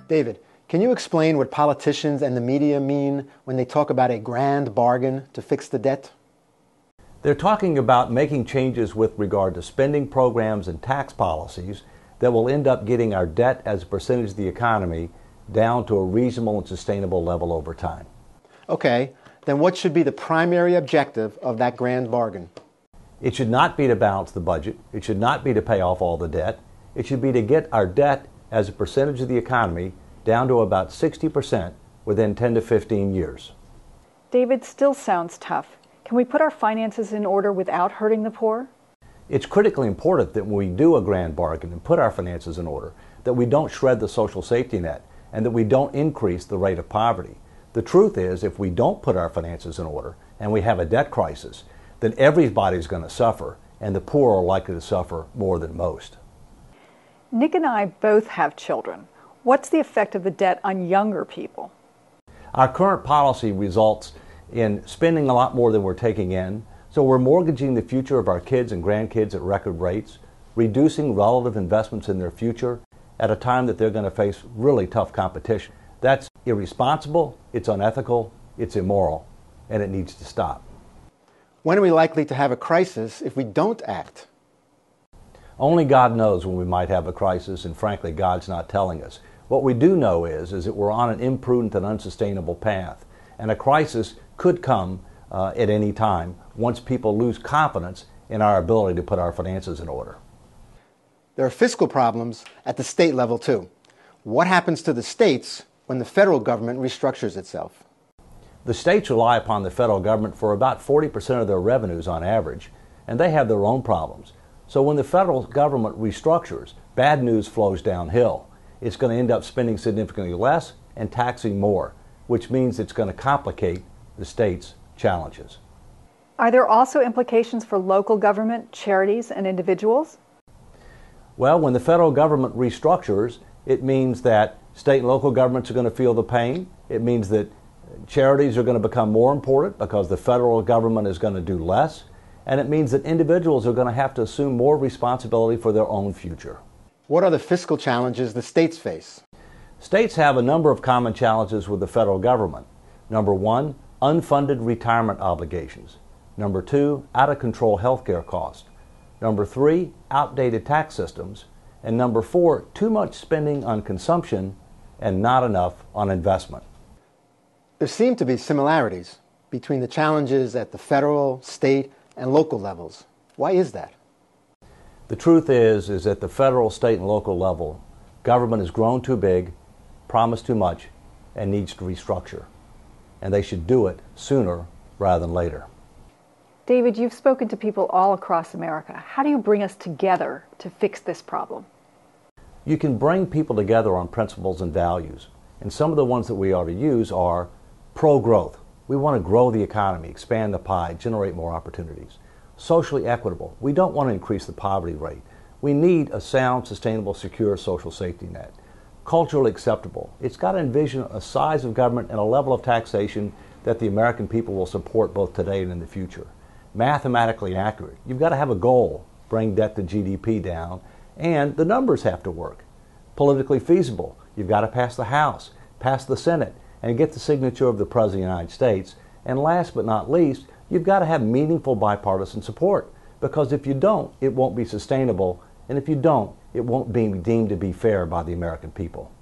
David, can you explain what politicians and the media mean when they talk about a grand bargain to fix the debt? They're talking about making changes with regard to spending programs and tax policies that will end up getting our debt as a percentage of the economy down to a reasonable and sustainable level over time. Okay, then what should be the primary objective of that grand bargain? It should not be to balance the budget. It should not be to pay off all the debt. It should be to get our debt as a percentage of the economy down to about 60% within 10 to 15 years. David, still sounds tough. Can we put our finances in order without hurting the poor? It's critically important that when we do a grand bargain and put our finances in order, that we don't shred the social safety net and that we don't increase the rate of poverty. The truth is, if we don't put our finances in order and we have a debt crisis, then everybody's going to suffer, and the poor are likely to suffer more than most. Nick and I both have children. What's the effect of the debt on younger people? Our current policy results in spending a lot more than we're taking in, so we're mortgaging the future of our kids and grandkids at record rates, reducing relative investments in their future at a time that they're going to face really tough competition. That's irresponsible, it's unethical, it's immoral, and it needs to stop. When are we likely to have a crisis if we don't act? Only God knows when we might have a crisis, and frankly, God's not telling us. What we do know is that we're on an imprudent and unsustainable path, and a crisis could come at any time once people lose confidence in our ability to put our finances in order. There are fiscal problems at the state level too. What happens to the states when the federal government restructures itself? The states rely upon the federal government for about 40% of their revenues on average, and they have their own problems. So when the federal government restructures, bad news flows downhill. It's going to end up spending significantly less and taxing more, which means it's going to complicate the state's challenges. Are there also implications for local government, charities, and individuals? Well, when the federal government restructures, it means that state and local governments are going to feel the pain. It means that charities are going to become more important because the federal government is going to do less. And it means that individuals are going to have to assume more responsibility for their own future. What are the fiscal challenges the states face? States have a number of common challenges with the federal government. Number one, unfunded retirement obligations. Number two, out-of-control health care costs. Number three, outdated tax systems. And number four, too much spending on consumption and not enough on investment. There seem to be similarities between the challenges at the federal, state, and local levels. Why is that? The truth is at the federal, state, and local level, government has grown too big, promised too much, and needs to restructure. And they should do it sooner rather than later. David, you've spoken to people all across America. How do you bring us together to fix this problem? You can bring people together on principles and values. And some of the ones that we ought to use are pro-growth. We want to grow the economy, expand the pie, generate more opportunities. Socially equitable. We don't want to increase the poverty rate. We need a sound, sustainable, secure social safety net. Culturally acceptable. It's got to envision a size of government and a level of taxation that the American people will support both today and in the future. Mathematically accurate. You've got to have a goal, bring debt to GDP down, and the numbers have to work. Politically feasible. You've got to pass the House, pass the Senate, and get the signature of the President of the United States. And last but not least, you've got to have meaningful bipartisan support, because if you don't, it won't be sustainable, and if you don't, it won't be deemed to be fair by the American people.